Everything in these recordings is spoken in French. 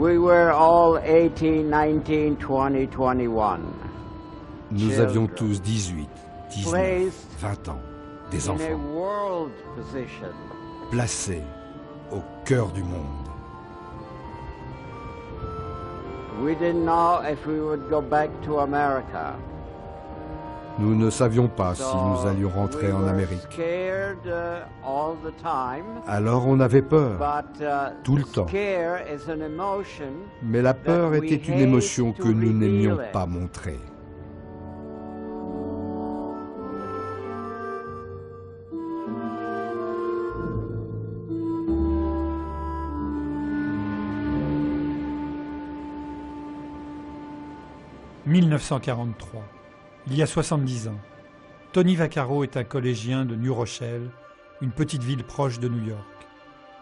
We were all 18, 19, 20, 21. Nous avions tous 18, 19, 20 ans, des In a enfants, world position. placés au cœur du monde. We didn't know if we would go back to America. Nous ne savions pas si So nous allions rentrer we en were Amérique. scared, all the time, Alors on avait peur, but tout le temps. scare is an emotion. Mais la peur était une émotion que nous n'aimions pas montrer. « 1943. Il y a 70 ans. Tony Vaccaro est un collégien de New Rochelle, une petite ville proche de New York.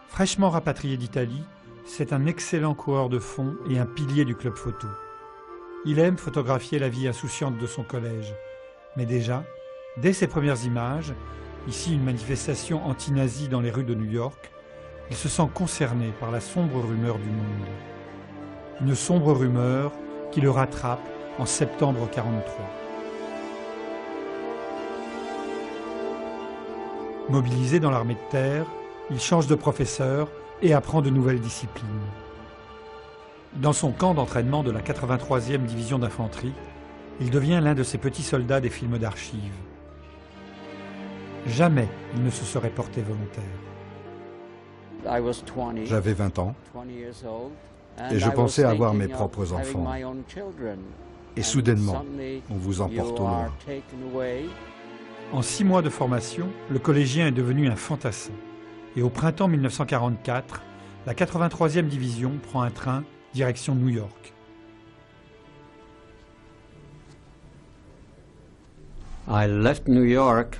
Fraîchement rapatrié d'Italie, c'est un excellent coureur de fond et un pilier du club photo. Il aime photographier la vie insouciante de son collège. Mais déjà, dès ses premières images, ici une manifestation anti-nazie dans les rues de New York, il se sent concerné par la sombre rumeur du monde. Une sombre rumeur qui le rattrape en septembre 1943. Mobilisé dans l'armée de terre, il change de professeur et apprend de nouvelles disciplines. Dans son camp d'entraînement de la 83e division d'infanterie, il devient l'un de ces petits soldats des films d'archives. Jamais il ne se serait porté volontaire. J'avais 20 ans et je pensais avoir mes propres enfants. Et soudainement, on vous emporte au loin. En 6 mois de formation, le collégien est devenu un fantassin. Et au printemps 1944, la 83e division prend un train direction New York. I left New York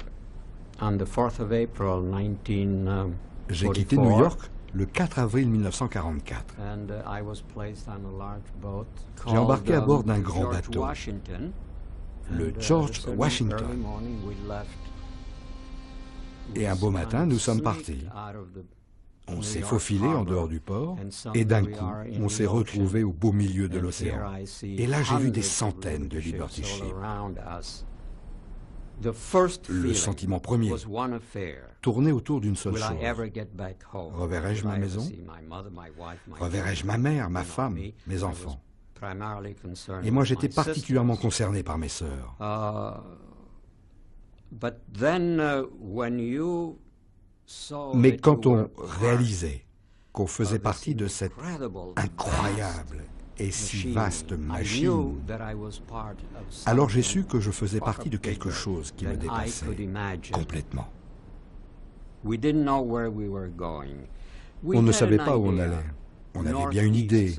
on the 4th of April 1944. J'ai quitté New York le 4 avril 1944. J'ai embarqué à bord d'un grand bateau, le George Washington. Et un beau matin, nous sommes partis. On s'est faufilé en dehors du port, et d'un coup, on s'est retrouvé au beau milieu de l'océan. Et là, j'ai vu des centaines de Liberty Ships. Le sentiment premier tournait autour d'une seule chose. Reverrai-je ma maison? Reverrai-je ma mère, ma femme, mes enfants? Et moi, j'étais particulièrement concerné par mes sœurs. Mais quand on réalisait qu'on faisait partie de cette incroyable et si vaste machine, alors j'ai su que je faisais partie de quelque chose qui me dépassait complètement. On ne savait pas où on allait. On avait bien une idée.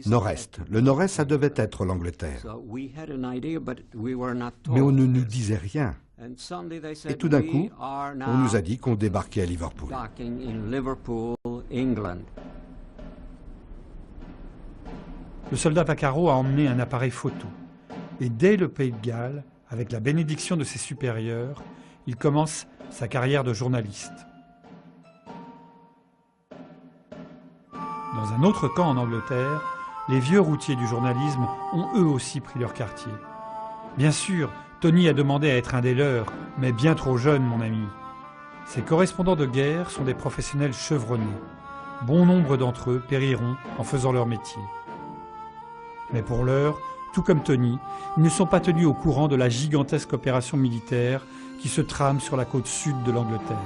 Nord-Est. Le Nord-Est, ça devait être l'Angleterre. Mais on ne nous disait rien. Et tout d'un coup, on nous a dit qu'on débarquait à Liverpool. Le soldat Vaccaro a emmené un appareil photo. Et dès le Pays de Galles, avec la bénédiction de ses supérieurs, il commence sa carrière de journaliste. Dans un autre camp en Angleterre, les vieux routiers du journalisme ont eux aussi pris leur quartier. Bien sûr, Tony a demandé à être un des leurs, mais bien trop jeune, mon ami. Ces correspondants de guerre sont des professionnels chevronnés. Bon nombre d'entre eux périront en faisant leur métier. Mais pour l'heure, tout comme Tony, ils ne sont pas tenus au courant de la gigantesque opération militaire qui se trame sur la côte sud de l'Angleterre.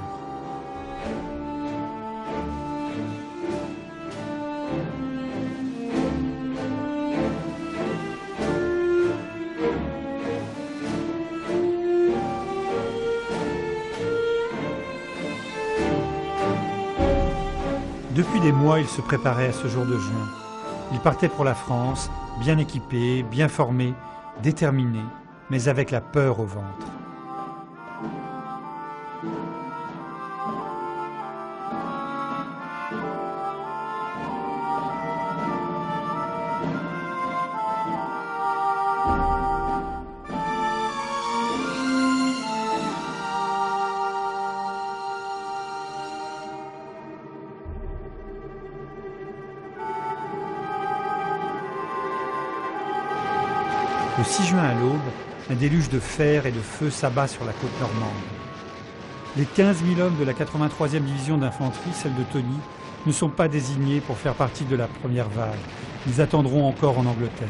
Depuis des mois, il se préparait à ce jour de juin. Il partait pour la France, bien équipé, bien formé, déterminé, mais avec la peur au ventre. Le 6 juin à l'aube, un déluge de fer et de feu s'abat sur la côte normande. Les 15 000 hommes de la 83e division d'infanterie, celle de Tony, ne sont pas désignés pour faire partie de la première vague. Ils attendront encore en Angleterre.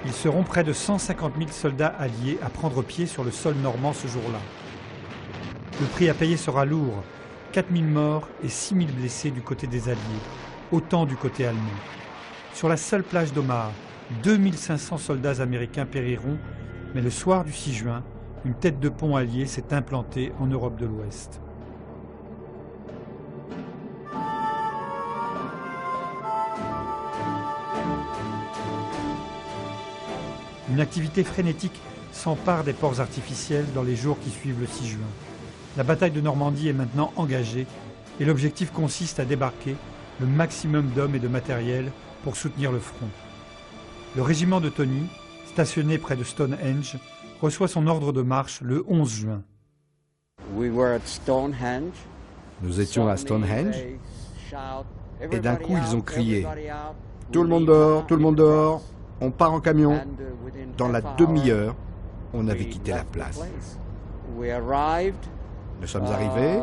Ils seront près de 150 000 soldats alliés à prendre pied sur le sol normand ce jour-là. Le prix à payer sera lourd, 4 000 morts et 6 000 blessés du côté des Alliés, autant du côté allemand. Sur la seule plage d'Omaha, 2 500 soldats américains périront, mais le soir du 6 juin, une tête de pont alliée s'est implantée en Europe de l'Ouest. Une activité frénétique s'empare des ports artificiels dans les jours qui suivent le 6 juin. La bataille de Normandie est maintenant engagée et l'objectif consiste à débarquer le maximum d'hommes et de matériel pour soutenir le front. Le régiment de Tony, stationné près de Stonehenge, reçoit son ordre de marche le 11 juin. Nous étions à Stonehenge et d'un coup ils ont crié « Tout le monde dehors, tout le monde dehors, on part en camion ». Dans la demi-heure, on avait quitté la place. Nous sommes arrivés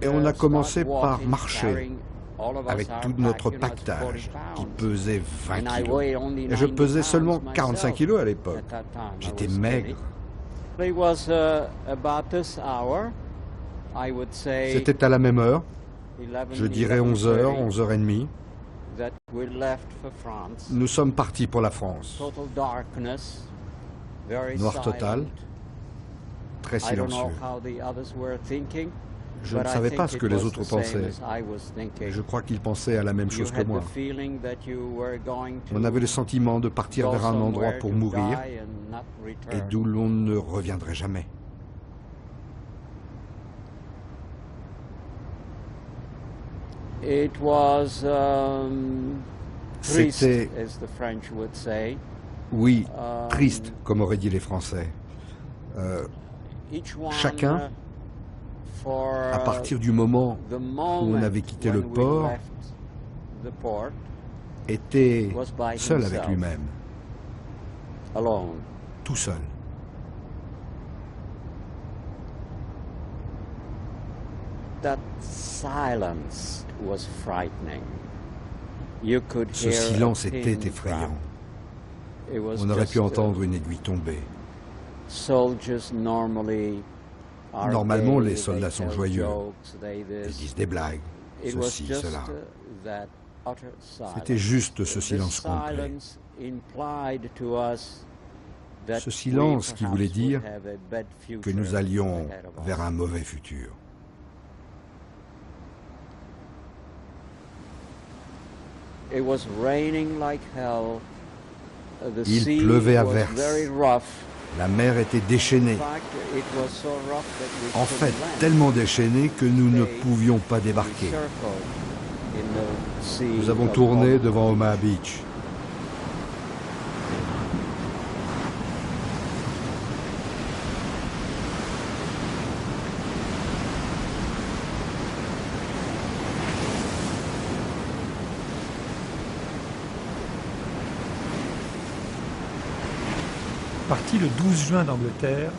et on a commencé par marcher avec tout notre pactage qui pesait 20 kilos. Et je pesais seulement 45 kilos à l'époque. J'étais maigre. C'était à la même heure, je dirais 11h, 11h30. Nous sommes partis pour la France. Noir total, très silencieux. Je ne savais pas ce que les autres pensaient. Je crois qu'ils pensaient à la même chose que moi. On avait le sentiment de partir vers un endroit pour mourir et d'où l'on ne reviendrait jamais. C'était, oui, triste, comme auraient dit les Français. Chacun, à partir du moment où on avait quitté le port, était seul avec lui-même, tout seul. Ce silence était effrayant. On aurait pu entendre une aiguille tomber. Normalement, les soldats sont joyeux. Ils disent des blagues, ceci, cela. C'était juste ce silence complet. Ce silence qui voulait dire que nous allions vers un mauvais futur. Il pleuvait à verse. La mer était déchaînée. En fait, tellement déchaînée que nous ne pouvions pas débarquer. Nous avons tourné devant Omaha Beach. Parti le 12 juin d'Angleterre,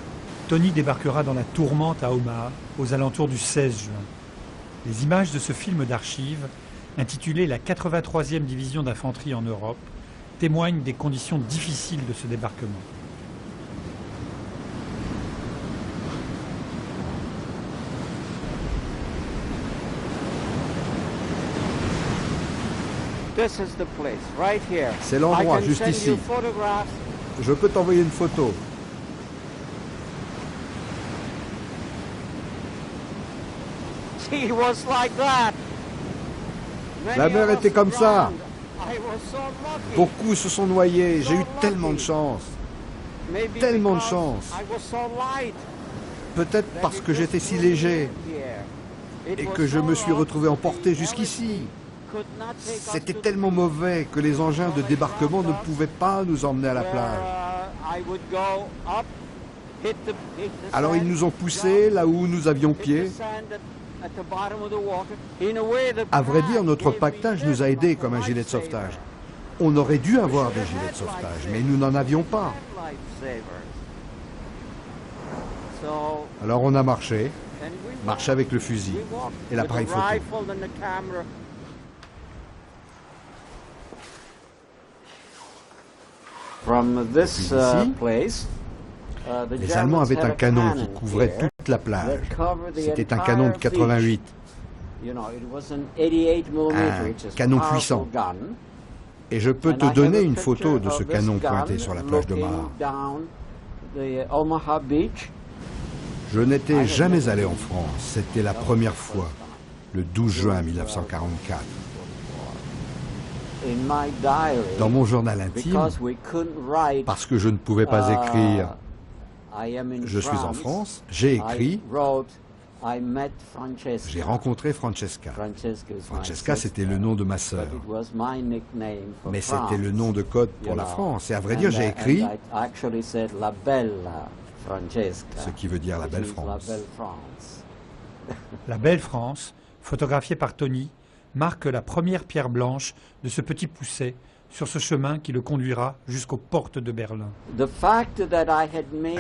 Tony débarquera dans la tourmente à Omaha aux alentours du 16 juin. Les images de ce film d'archives, intitulé « La 83e division d'infanterie en Europe », témoignent des conditions difficiles de ce débarquement. C'est l'endroit, juste ici. Je peux t'envoyer une photo. La mer était comme ça. Beaucoup se sont noyés. J'ai eu tellement de chance. Tellement de chance. Peut-être parce que j'étais si léger et que je me suis retrouvé emporté jusqu'ici. C'était tellement mauvais que les engins de débarquement ne pouvaient pas nous emmener à la plage. Alors ils nous ont poussés là où nous avions pied. À vrai dire, notre pactage nous a aidés comme un gilet de sauvetage. On aurait dû avoir des gilets de sauvetage, mais nous n'en avions pas. Alors on a marché avec le fusil et l'appareil photo. Depuis ici, les Allemands avaient un canon qui couvrait toute la plage. C'était un canon de 88. Un canon puissant. Et je peux te donner une photo de ce canon pointé sur la plage de Mar. Je n'étais jamais allé en France. C'était la première fois, le 12 juin 1944. Dans mon journal intime, parce que je ne pouvais pas écrire « Je suis en France », j'ai écrit « J'ai rencontré Francesca ». Francesca, c'était le nom de ma sœur. Mais c'était le nom de code pour la France. Et à vrai dire, j'ai écrit ce qui veut dire la belle France. La belle France, photographiée par Tony, marque la première pierre blanche de ce petit pousset sur ce chemin qui le conduira jusqu'aux portes de Berlin.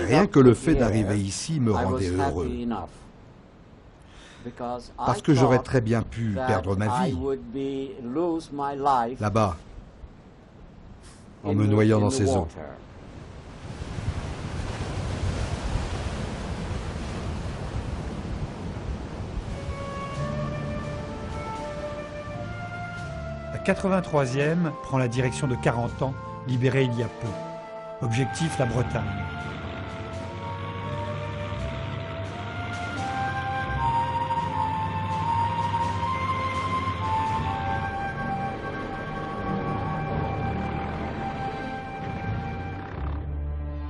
Rien que le fait d'arriver ici me rendait heureux. Parce que j'aurais très bien pu perdre ma vie là-bas, en me noyant dans ces eaux. La 83e prend la direction de 40 ans, libérée il y a peu. Objectif, la Bretagne.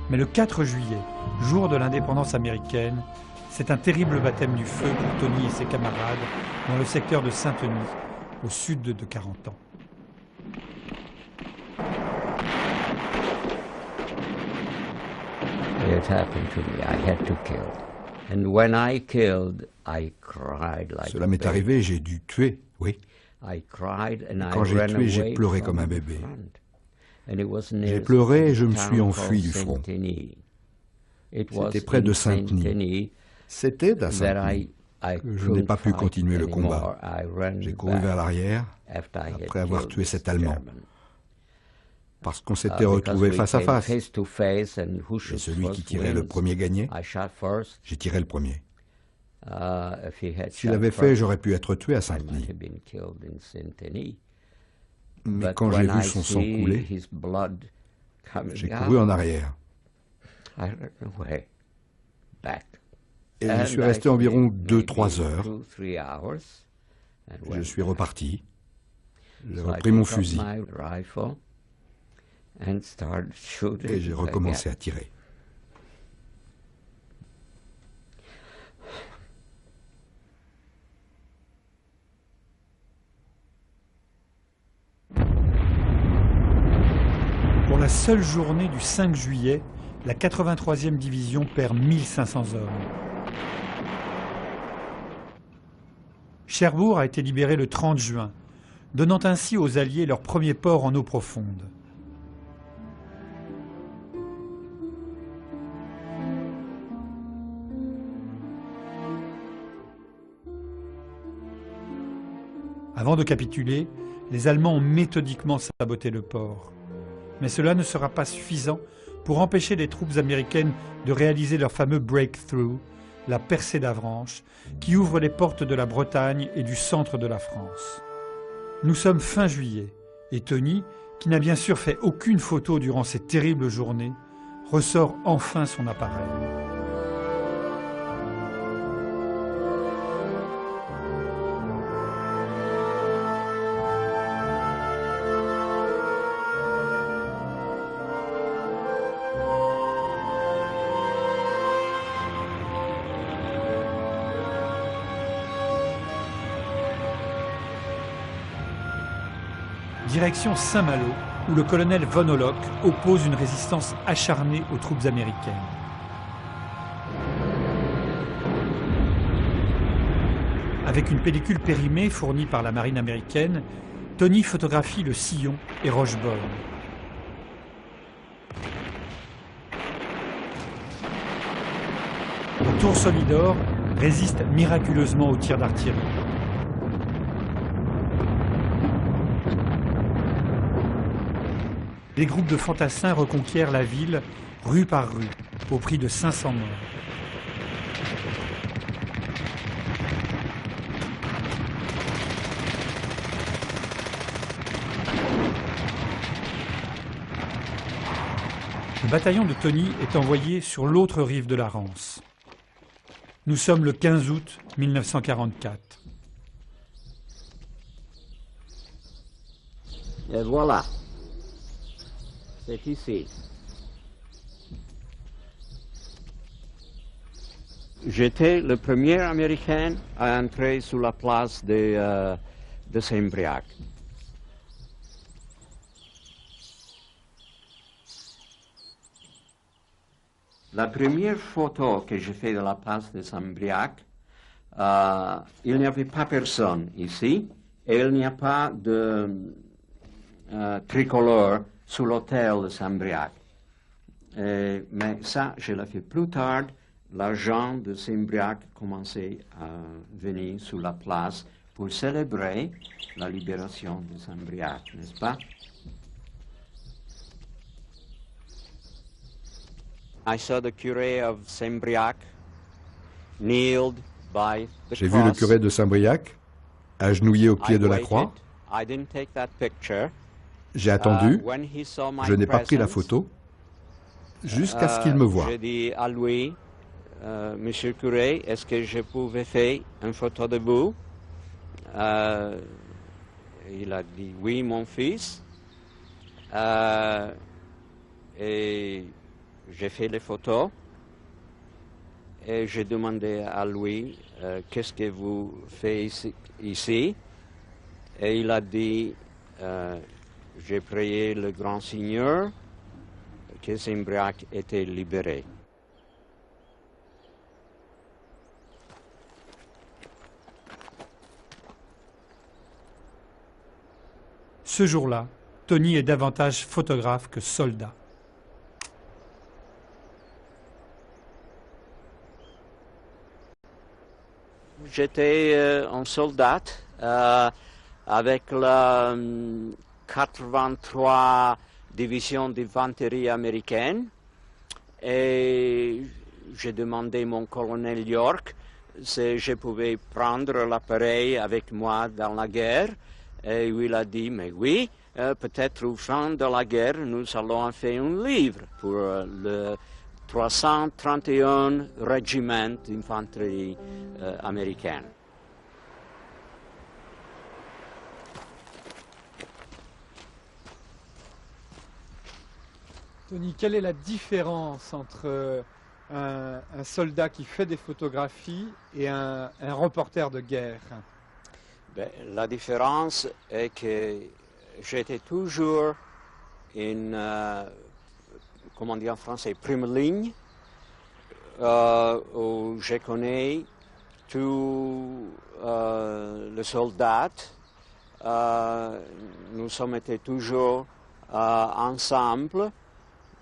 Mais le 4 juillet, jour de l'indépendance américaine, c'est un terrible baptême du feu pour Tony et ses camarades dans le secteur de Saint-Denis, au sud de 40 ans. It happened to me. I had to kill. And when I killed, I cried like Cela m'est arrivé, j'ai dû tuer, oui. I cried and Quand j'ai tué, j'ai pleuré comme un bébé. J'ai pleuré et je me suis enfui du front. C'était près de Saint-Denis. C'était à Saint-Denis que je n'ai pas pu continuer le combat. J'ai couru vers l'arrière après avoir tué cet Allemand. Parce qu'on s'était retrouvés face à face. Et celui qui tirait le premier gagnait. J'ai tiré le premier. S'il avait fait, j'aurais pu être tué à Saint-Denis. Mais quand j'ai vu son sang couler, j'ai couru en arrière. Et je suis resté environ 2-3 heures. Je suis reparti. J'ai repris mon fusil. Et j'ai recommencé à tirer. Pour la seule journée du 5 juillet, la 83e division perd 1500 hommes. Cherbourg a été libéré le 30 juin, donnant ainsi aux Alliés leur premier port en eau profonde. Avant de capituler, les Allemands ont méthodiquement saboté le port. Mais cela ne sera pas suffisant pour empêcher les troupes américaines de réaliser leur fameux breakthrough, la percée d'Avranches, qui ouvre les portes de la Bretagne et du centre de la France. Nous sommes fin juillet, et Tony, qui n'a bien sûr fait aucune photo durant ces terribles journées, ressort enfin son appareil. Direction Saint-Malo, où le colonel Von Hollock oppose une résistance acharnée aux troupes américaines. Avec une pellicule périmée fournie par la marine américaine, Tony photographie le Sillon et Rocheborne. Le Tour Solidor résiste miraculeusement aux tirs d'artillerie. Les groupes de fantassins reconquièrent la ville rue par rue, au prix de 500 morts. Le bataillon de Tony est envoyé sur l'autre rive de la Rance. Nous sommes le 15 août 1944. Et voilà, c'est ici. J'étais le premier Américain à entrer sur la place de Saint-Briac. La première photo que j'ai faite de la place de Saint-Briac, il n'y avait pas personne ici et il n'y a pas de tricolore sur l'hôtel de Saint-Briac. Mais ça, je l'ai fait plus tard. L'agent de Saint-Briac commençait à venir sur la place pour célébrer la libération de Saint-Briac, n'est-ce pas? I saw the curé of Saint-Briac kneeled by the J'ai vu le curé de Saint-Briac agenouillé au pied de la croix. J'ai attendu. Je n'ai pas pris la photo jusqu'à ce qu'il me voie. J'ai dit à lui, Monsieur le curé, est-ce que je pouvais faire une photo de vous? Il a dit oui, mon fils. Et j'ai fait les photos et j'ai demandé à lui qu'est-ce que vous faites ici. Et il a dit j'ai prié le grand Seigneur que Saint-Briac était libéré. Ce jour-là, Tony est davantage photographe que soldat. J'étais un soldat avec la 83 division d'infanterie américaine et j'ai demandé à mon colonel York si je pouvais prendre l'appareil avec moi dans la guerre et il a dit mais oui, peut-être au fin de la guerre nous allons faire un livre pour le 331 régiment d'infanterie américaine. Tony, quelle est la différence entre un soldat qui fait des photographies et un reporter de guerre? Ben, la différence est que j'étais toujours une, comment dire en français, première ligne, où je connais tous les soldats. Nous sommes été toujours ensemble,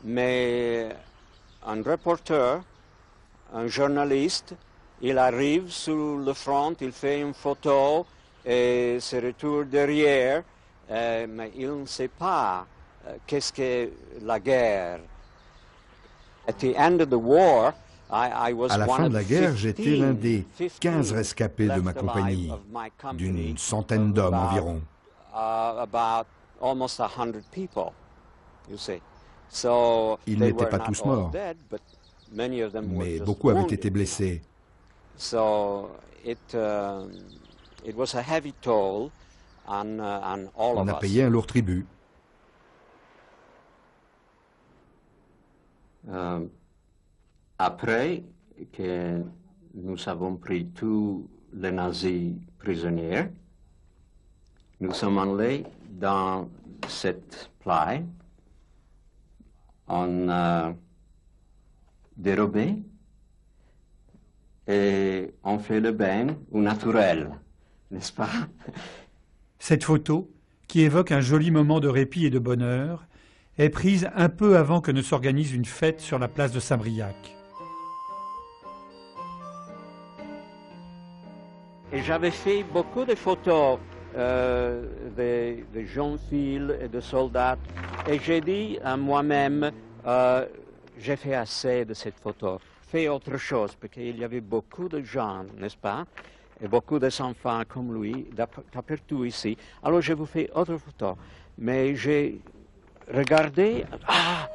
mais un reporter, un journaliste, il arrive sur le front, il fait une photo et se retourne derrière, mais il ne sait pas qu'est-ce que la guerre. At the end of the war, I was À la fin de la guerre, j'étais l'un des 15 15 rescapés de ma compagnie, d'une centaine d'hommes environ. Ils n'étaient pas tous morts, mais beaucoup avaient été blessés. On a payé un lourd tribut. Après que nous avons pris tous les nazis prisonniers, Nous sommes allés dans cette plage en dérobé et on fait le bain au naturel, n'est-ce pas? Cette photo, qui évoque un joli moment de répit et de bonheur, est prise un peu avant que ne s'organise une fête sur la place de Saint-Briac. Et j'avais fait beaucoup de photos des jeunes filles et de soldats. Et j'ai dit à moi-même, j'ai fait assez de cette photo. Fais autre chose, parce qu'il y avait beaucoup de gens, n'est-ce pas? Et beaucoup d'enfants comme lui, partout ici. Alors je vous fais autre photo. Mais j'ai regardé, ah,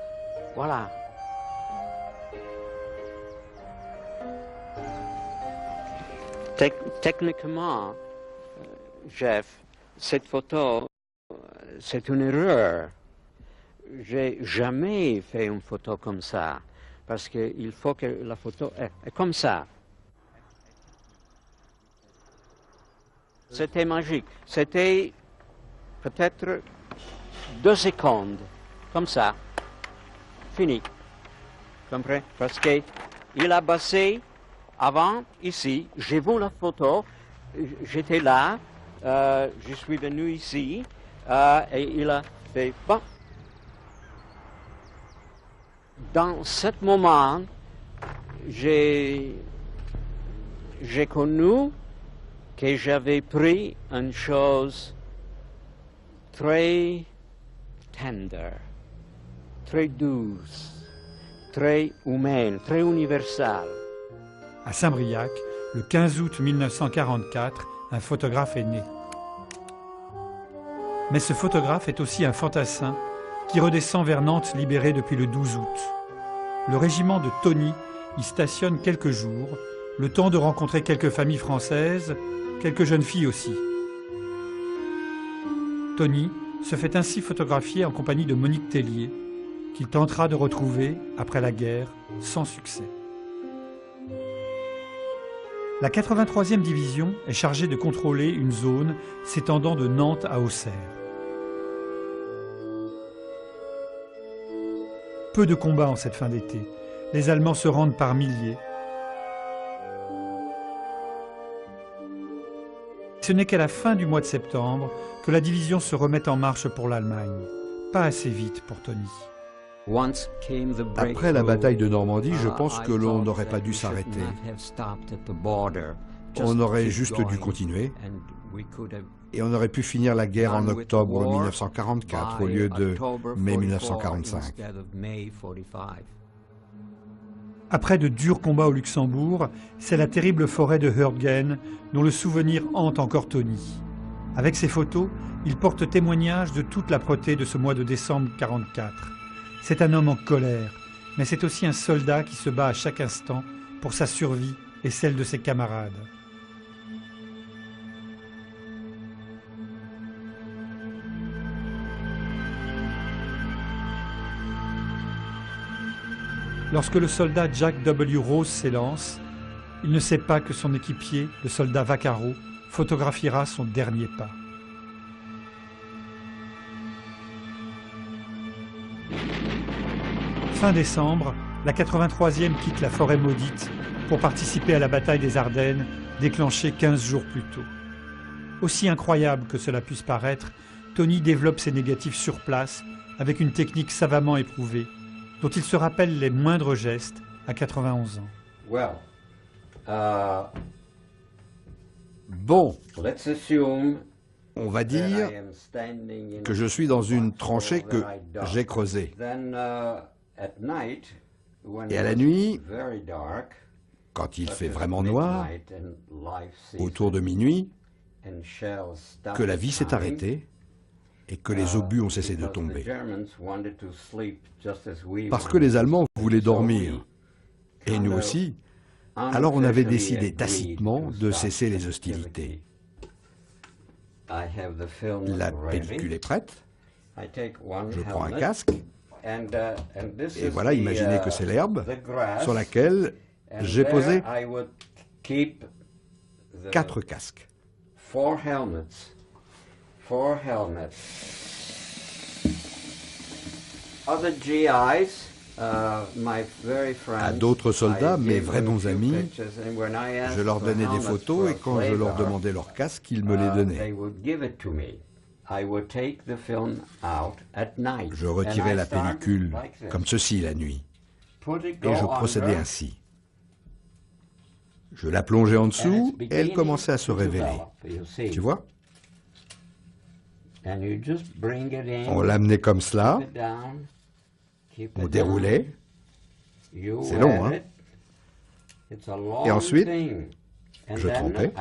voilà. Techniquement, Jeff, cette photo, c'est une erreur. J'ai jamais fait une photo comme ça, parce qu'il faut que la photo est comme ça. C'était magique. C'était peut-être 2 secondes, comme ça. Fini. Comprenez? Parce qu'il a passé avant, ici, j'ai vu la photo, j'étais là, je suis venu ici, et il a fait bon. Dans ce moment, j'ai connu que j'avais pris une chose très tendre, très douce, très humaine, très universelle. À Saint-Briac, le 15 août 1944, un photographe est né. Mais ce photographe est aussi un fantassin qui redescend vers Nantes libéré depuis le 12 août. Le régiment de Tony y stationne quelques jours, le temps de rencontrer quelques familles françaises, quelques jeunes filles aussi. Tony se fait ainsi photographier en compagnie de Monique Tellier, qu'il tentera de retrouver après la guerre sans succès. La 83e division est chargée de contrôler une zone s'étendant de Nantes à Auxerre. Peu de combats en cette fin d'été. Les Allemands se rendent par milliers. Ce n'est qu'à la fin du mois de septembre que la division se remet en marche pour l'Allemagne. Pas assez vite pour Tony. Après la bataille de Normandie, je pense que l'on n'aurait pas dû s'arrêter. On aurait juste dû continuer. Et on aurait pu finir la guerre en octobre 1944 au lieu de mai 1945. Après de durs combats au Luxembourg, c'est la terrible forêt de Hurtgen dont le souvenir hante encore Tony. Avec ses photos, il porte témoignage de toute l'âpreté de ce mois de décembre 1944. C'est un homme en colère, mais c'est aussi un soldat qui se bat à chaque instant pour sa survie et celle de ses camarades. Lorsque le soldat Jack W. Rose s'élance, il ne sait pas que son équipier, le soldat Vaccaro, photographiera son dernier pas. Fin décembre, la 83e quitte la forêt maudite pour participer à la bataille des Ardennes, déclenchée 15 jours plus tôt. Aussi incroyable que cela puisse paraître, Tony développe ses négatifs sur place avec une technique savamment éprouvée, dont il se rappelle les moindres gestes à 91 ans. Bon, on va dire que je suis dans une tranchée que j'ai creusée. Et à la nuit, quand il fait vraiment noir, autour de minuit, que la vie s'est arrêtée et que les obus ont cessé de tomber. Parce que les Allemands voulaient dormir, et nous aussi, alors on avait décidé tacitement de cesser les hostilités. La pellicule est prête, je prends un casque, et voilà, imaginez que c'est l'herbe sur laquelle j'ai posé 4 casques. 4 helmets. Other GIs, à d'autres soldats, mes vrais bons amis, je leur donnais des photos et quand je leur demandais leur casque, ils me les donnaient. Je retirais la pellicule comme ceci la nuit et je procédais ainsi. Je la plongeais en dessous et elle commençait à se révéler. Tu vois? On l'amenait comme cela, on déroulait, c'est long, hein? Et ensuite, je trempais,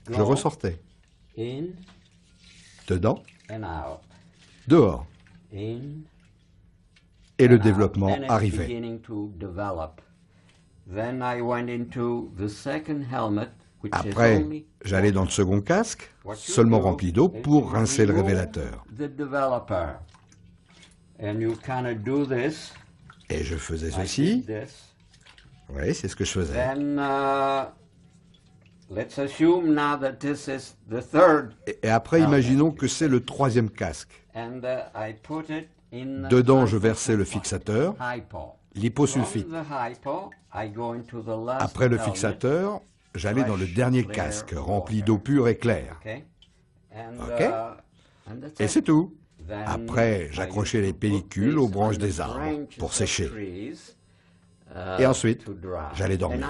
je ressortais. Dedans, dehors. Et le développement arrivait. Après, j'allais dans le second casque, seulement rempli d'eau pour rincer le révélateur. Et je faisais ceci. Oui, c'est ce que je faisais. Et après, imaginons que c'est le troisième casque. Dedans, je versais le fixateur, l'hyposulfite. Après le fixateur, j'allais dans le dernier casque, rempli d'eau pure et claire. OK? Et c'est tout. Après, j'accrochais les pellicules aux branches des arbres pour sécher. Et ensuite, j'allais dormir.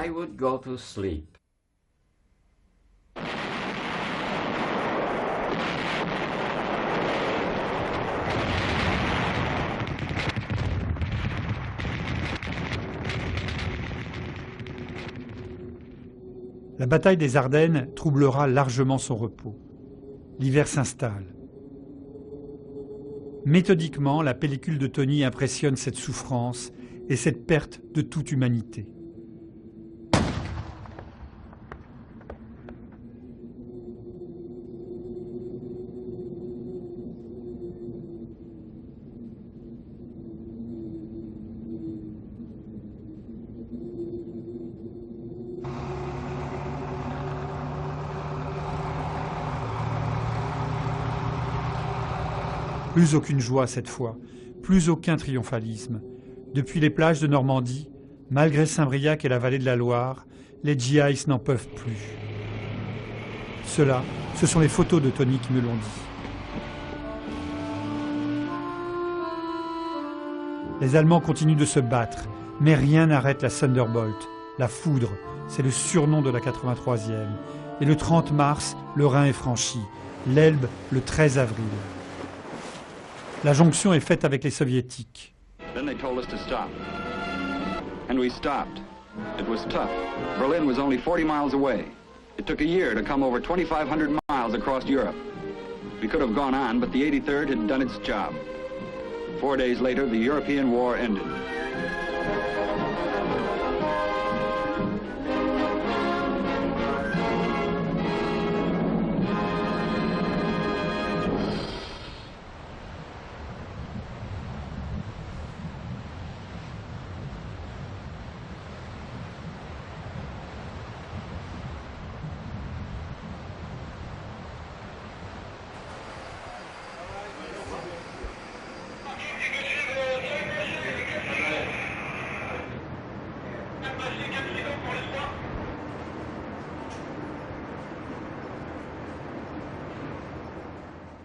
La bataille des Ardennes troublera largement son repos. L'hiver s'installe. Méthodiquement, la pellicule de Tony impressionne cette souffrance et cette perte de toute humanité. Plus aucune joie cette fois, plus aucun triomphalisme. Depuis les plages de Normandie, malgré Saint-Briac et la vallée de la Loire, les GIs n'en peuvent plus. Cela, ce sont les photos de Tony qui me l'ont dit. Les Allemands continuent de se battre, mais rien n'arrête la Thunderbolt. La foudre, c'est le surnom de la 83e. Et le 30 mars, le Rhin est franchi. L'Elbe, le 13 avril. La jonction est faite avec les soviétiques. Then they told us to stop. And we stopped. It was tough. Berlin was only 40 miles away. It took a year to come over 2,500 miles across Europe. We could have gone on, but the 83rd had done its job. 4 days later, the European war ended.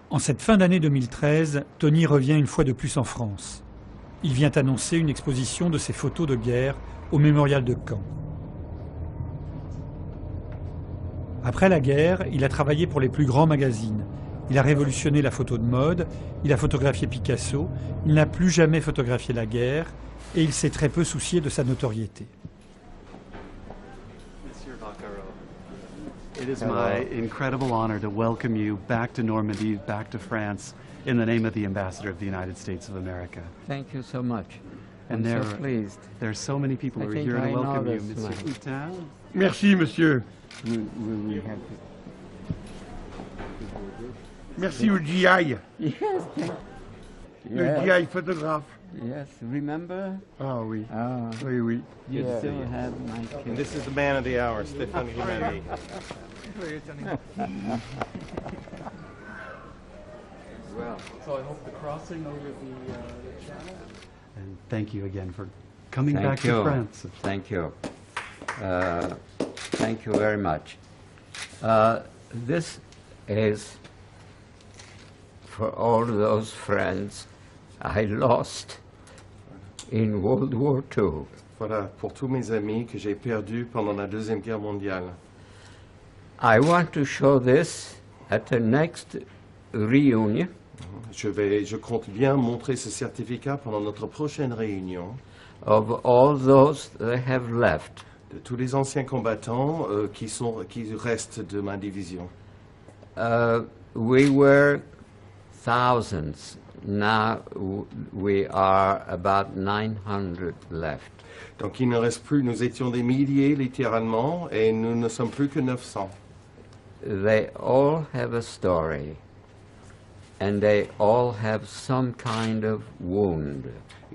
En cette fin d'année 2013, Tony revient une fois de plus en France. Il vient annoncer une exposition de ses photos de guerre au mémorial de Caen. Après la guerre, il a travaillé pour les plus grands magazines. Il a révolutionné la photo de mode, il a photographié Picasso, il n'a plus jamais photographié la guerre et il s'est très peu soucié de sa notoriété. It is my incredible honor to welcome you back to Normandy, back to France, in the name of the Ambassador of the United States of America. Thank you so much. And I'm so pleased. There are so many people who are here to welcome you, Monsieur Houtin. Merci, monsieur. We have Merci au GI. Yes. Le GI photographe. Yes. Remember? Ah oui. Ah. Oui, oui. You still have my kiss. This is the man of the hour, Stéphane Grimani. well. So I hope the crossing over the channel. And thank you again for coming Thank back you. to France. Thank you. Thank you very much. This is for all those friends I lost in World War II. Voilà, pour tous mes amis que j'ai perdus pendant la Deuxième Guerre mondiale. I want to show this at the next reunion. Je compte bien montrer ce certificat pendant notre prochaine réunion Of all those that have left. de tous les anciens combattants qui restent de ma division. We were thousands. Now we are about 900 left. Donc il ne reste plus, nous étions des milliers littéralement et nous ne sommes plus que 900. They all have a story, and they all have some kind of wound.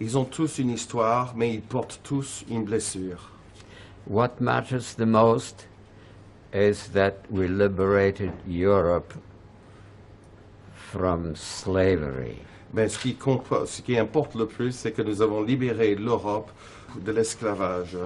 Ils ont tous une histoire, mais ils portent tous une blessure. What matters the most is that we liberated Europe from slavery. Mais ce qui importe le plus, c'est que nous avons libéré l'Europe de l'esclavage.